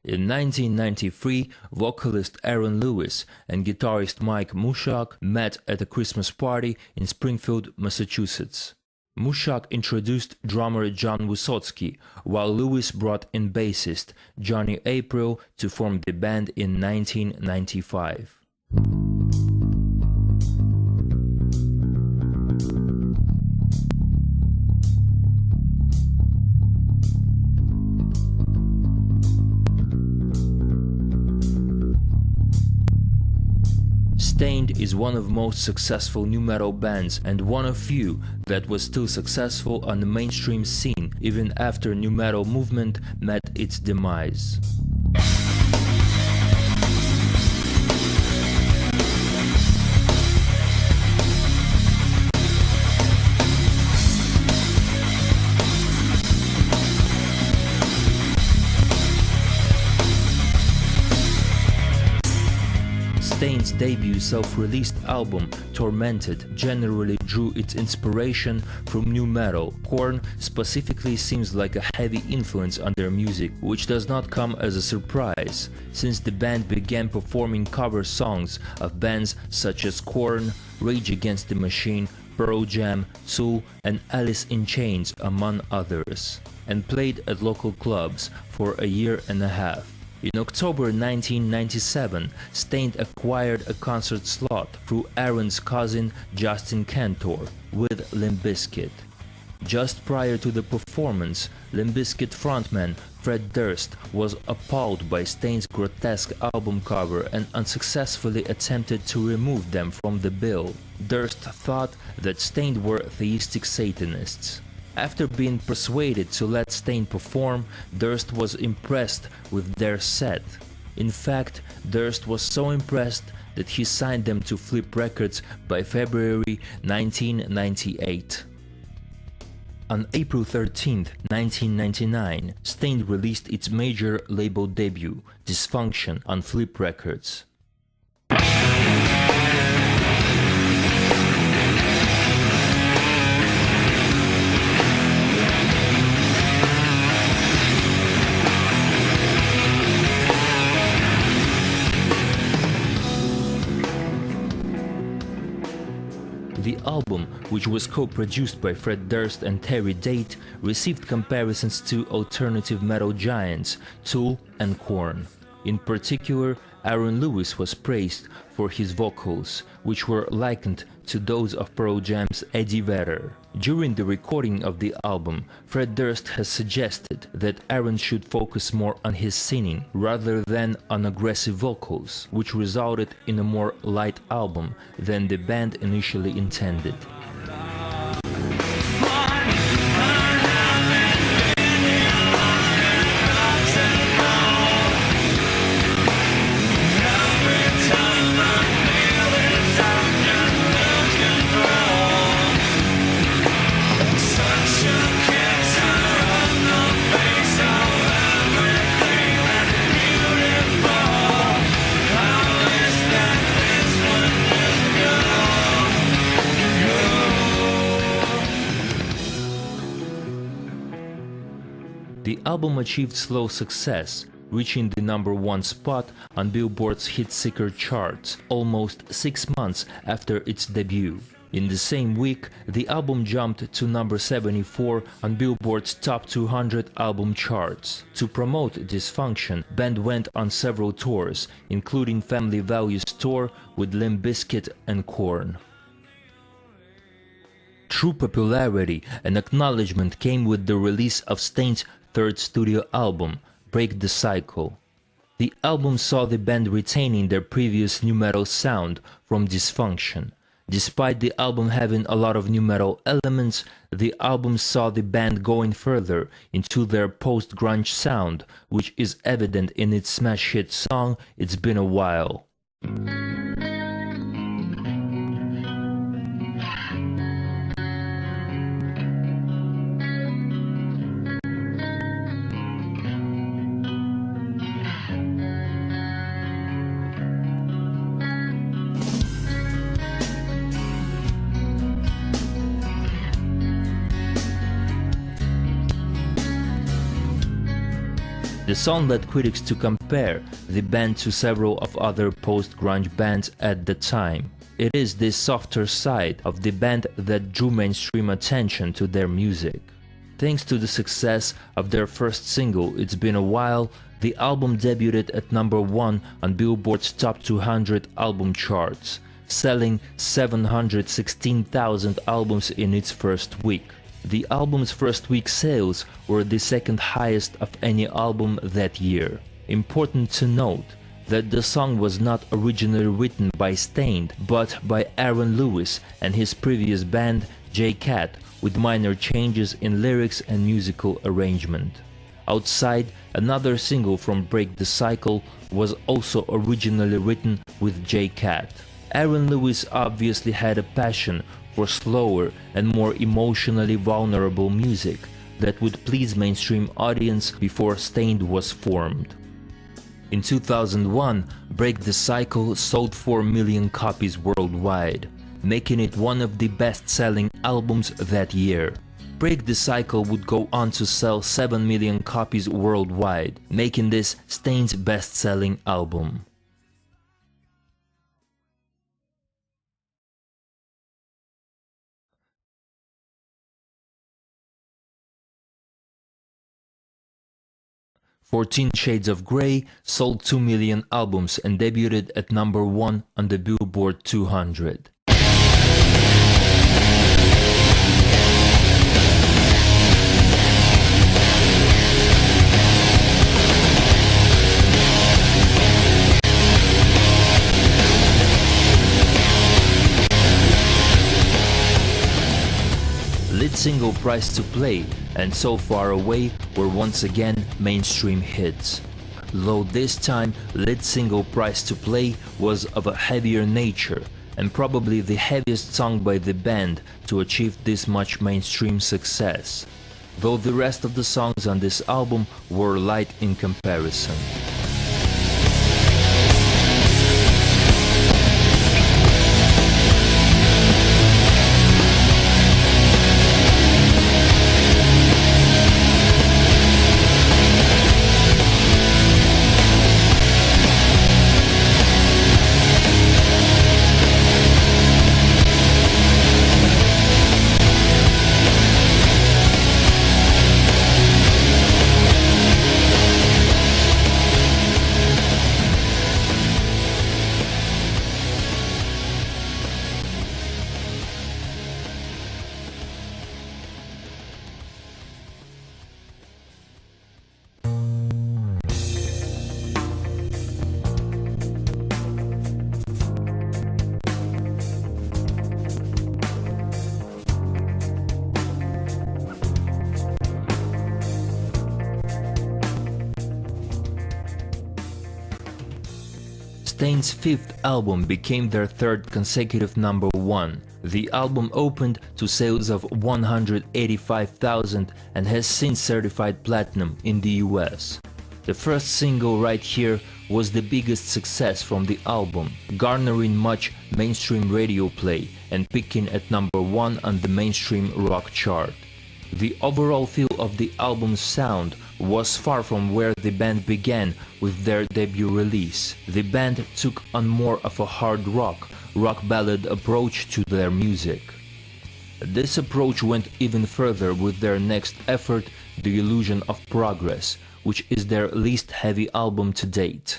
In 1993, vocalist Aaron Lewis and guitarist Mike Mushak met at a Christmas party in Springfield, Massachusetts. Mushak introduced drummer John Wysotsky, while Lewis brought in bassist Johnny April to form the band in 1995. Estén is one of most successful nu metal bands and one of few that was still successful on the mainstream scene even after nu metal movement met its demise. Estén's debut self-released album, Tormented, generally drew its inspiration from nu metal. Korn specifically seems like a heavy influence on their music, which does not come as a surprise, since the band began performing cover songs of bands such as Korn, Rage Against the Machine, Pearl Jam, Tool, and Alice in Chains, among others, and played at local clubs for a year and a half. In October 1997, Estén acquired a concert slot through Aaron's cousin Justin Cantor with Limp Bizkit. Just prior to the performance, Limp Bizkit frontman Fred Durst was appalled by Estén's grotesque album cover and unsuccessfully attempted to remove them from the bill. Durst thought that Estén were theistic Satanists. After being persuaded to let Estén perform, Durst was impressed with their set. In fact, Durst was so impressed that he signed them to Flip Records by February 1998. On April 13, 1999, Estén released its major label debut, Dysfunction, on Flip Records. The album, which was co-produced by Fred Durst and Terry Date, received comparisons to alternative metal giants Tool and Korn. In particular, Aaron Lewis was praised for his vocals, which were likened to those of Pearl Jam's Eddie Vedder. During the recording of the album, Fred Durst has suggested that Aaron should focus more on his singing rather than on aggressive vocals, which resulted in a more light album than the band initially intended. The album achieved slow success, reaching the #1 spot on Billboard's Hitseeker charts almost 6 months after its debut. In the same week, the album jumped to number 74 on Billboard's Top 200 album charts. To promote Dysfunction, band went on several tours, including Family Values tour with Limp Bizkit and Korn. True popularity and acknowledgement came with the release of Estén's third studio album, Break the Cycle. The album saw the band retaining their previous nu metal sound from Dysfunction. Despite the album having a lot of nu metal elements, the album saw the band going further into their post-grunge sound, which is evident in its smash hit song It's Been a While. The song led critics to compare the band to several of other post-grunge bands at the time. It is this softer side of the band that drew mainstream attention to their music. Thanks to the success of their first single, It's Been a While, the album debuted at number 1 on Billboard's Top 200 album charts, selling 716,000 albums in its first week. The album's first week sales were the second highest of any album that year. Important to note that the song was not originally written by Staind, but by Aaron Lewis and his previous band J-Cat, with minor changes in lyrics and musical arrangement. Outside, another single from Break the Cycle was also originally written with J-Cat. Aaron Lewis obviously had a passion for slower and more emotionally vulnerable music that would please mainstream audience before Staind was formed. In 2001, Break the Cycle sold 4 million copies worldwide, making it one of the best-selling albums that year. Break the Cycle would go on to sell 7 million copies worldwide, making this Staind's best-selling album. "14 Shades of Grey" sold 2 million albums and debuted at number 1 on the Billboard 200. Lead single Price to Play and So Far Away were once again mainstream hits. Though this time, lead single Price to Play was of a heavier nature and probably the heaviest song by the band to achieve this much mainstream success, though the rest of the songs on this album were light in comparison. Staind's fifth album became their third consecutive number 1. The album opened to sales of 185,000 and has since certified platinum in the US. The first single right here was the biggest success from the album, garnering much mainstream radio play and peaking at number 1 on the mainstream rock chart. The overall feel of the album's sound was far from where the band began with their debut release. The band took on more of a hard rock ballad approach to their music. This approach went even further with their next effort, The Illusion of Progress, which is their least heavy album to date.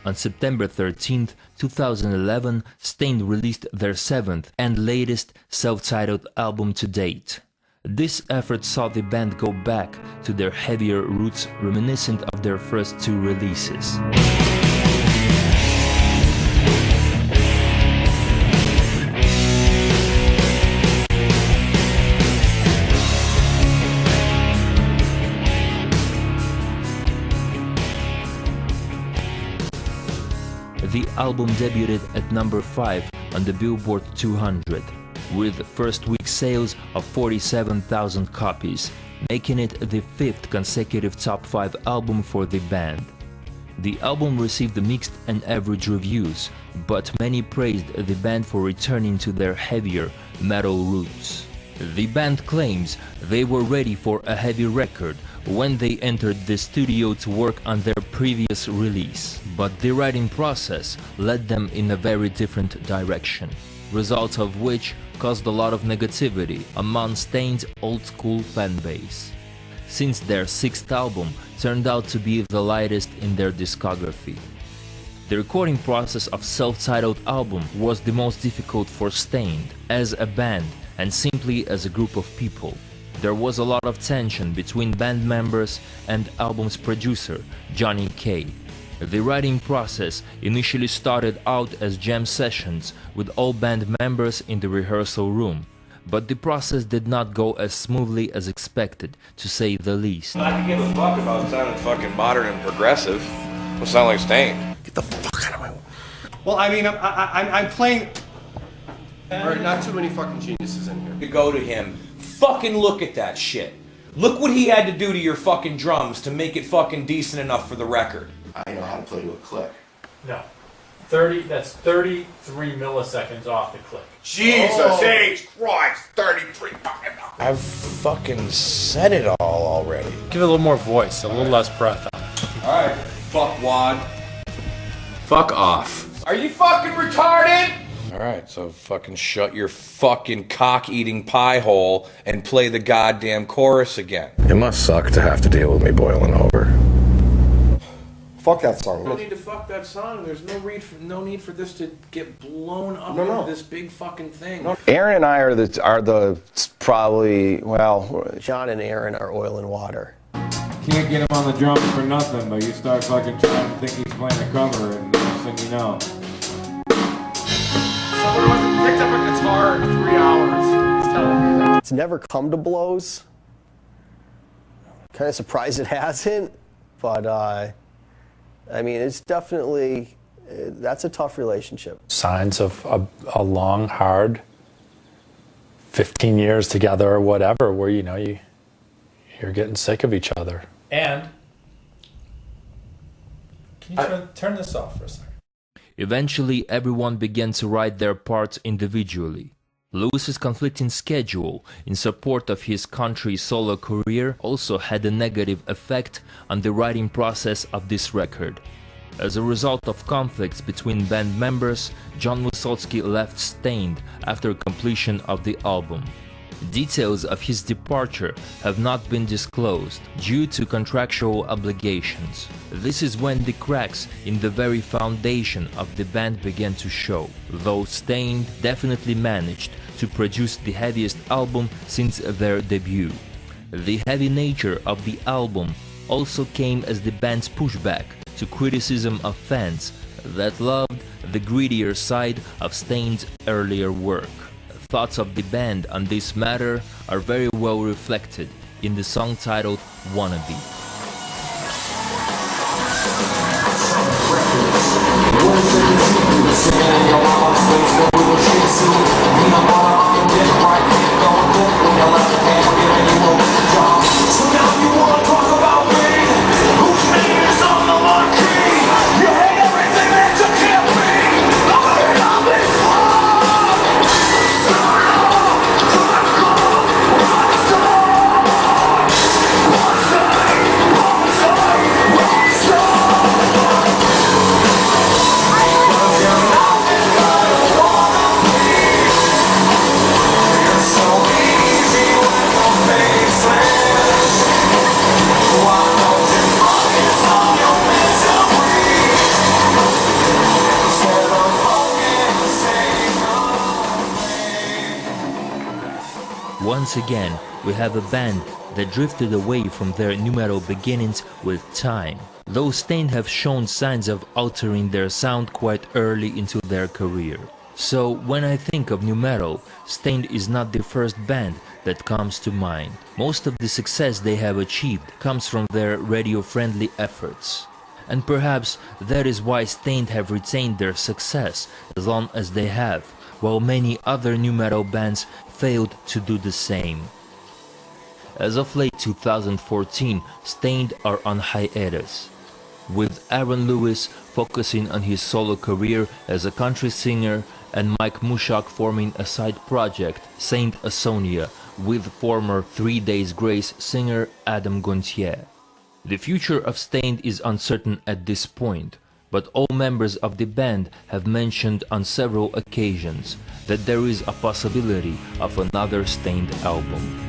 On September 13, 2011, Staind released their 7th and latest self-titled album to date. This effort saw the band go back to their heavier roots reminiscent of their first 2 releases. The album debuted at number 5 on the Billboard 200, with first week sales of 47,000 copies, making it the 5th consecutive top 5 album for the band. The album received mixed and average reviews, but many praised the band for returning to their heavier metal roots. The band claims they were ready for a heavy record when they entered the studio to work on their previous release, but the writing process led them in a very different direction, results of which caused a lot of negativity among Staind's old-school fanbase, since their 6th album turned out to be the lightest in their discography. The recording process of self-titled album was the most difficult for Staind as a band and simply as a group of people. There was a lot of tension between band members and album's producer, Johnny K. The writing process initially started out as jam sessions with all band members in the rehearsal room, but the process did not go as smoothly as expected, to say the least. I can give a fuck about sounding fucking modern and progressive. We'll sound like Staind. Get the fuck out of my way. Well, I mean, I'm playing... Alright, not too many fucking geniuses in here. To go to him, fucking look at that shit. Look what he had to do to your fucking drums to make it fucking decent enough for the record. I know how to play to a click. No. That's 33 milliseconds off the click. Jesus H. Christ, 33 fucking... I've fucking said it all already. Give it a little more voice, a little less breath on it. Alright, fuckwad. Fuck off. Are you fucking retarded? Alright, so fucking shut your fucking cock-eating pie hole and play the goddamn chorus again. It must suck to have to deal with me boiling over. Fuck that song. No need to fuck that song. There's no need for this to get blown up into this big fucking thing. Aaron and I are probably, well, John and Aaron are oil and water. Can't get him on the drums for nothing, but you start fucking trying to think he's playing a cover, and next thing you know. Someone must have picked up a guitar in 3 hours. He's telling me that. It's never come to blows. Kind of surprised it hasn't, but I mean, it's definitely, that's a tough relationship. Signs of a long, hard 15 years together or whatever, where, you know, you're getting sick of each other. And, can you turn this off for a second? Eventually, everyone began to write their parts individually. Lewis's conflicting schedule in support of his country solo career also had a negative effect on the writing process of this record. As a result of conflicts between band members, John Mussorgsky left Staind after completion of the album. Details of his departure have not been disclosed due to contractual obligations. This is when the cracks in the very foundation of the band began to show, though Staind definitely managed to produce the heaviest album since their debut. The heavy nature of the album also came as the band's pushback to criticism of fans that loved the grittier side of Staind's earlier work. Thoughts of the band on this matter are very well reflected in the song titled Wannabe. once again, we have a band that drifted away from their nu metal beginnings with time, though Staind have shown signs of altering their sound quite early into their career. So when I think of nu metal, Staind is not the first band that comes to mind. Most of the success they have achieved comes from their radio-friendly efforts. And perhaps that is why Staind have retained their success as long as they have, while many other nu metal bands failed to do the same. As of late 2014, Staind are on hiatus, with Aaron Lewis focusing on his solo career as a country singer and Mike Mushak forming a side project, Saint Asonia, with former 3 Days Grace singer Adam Gontier. The future of Staind is uncertain at this point, but all members of the band have mentioned on several occasions that there is a possibility of another Staind album.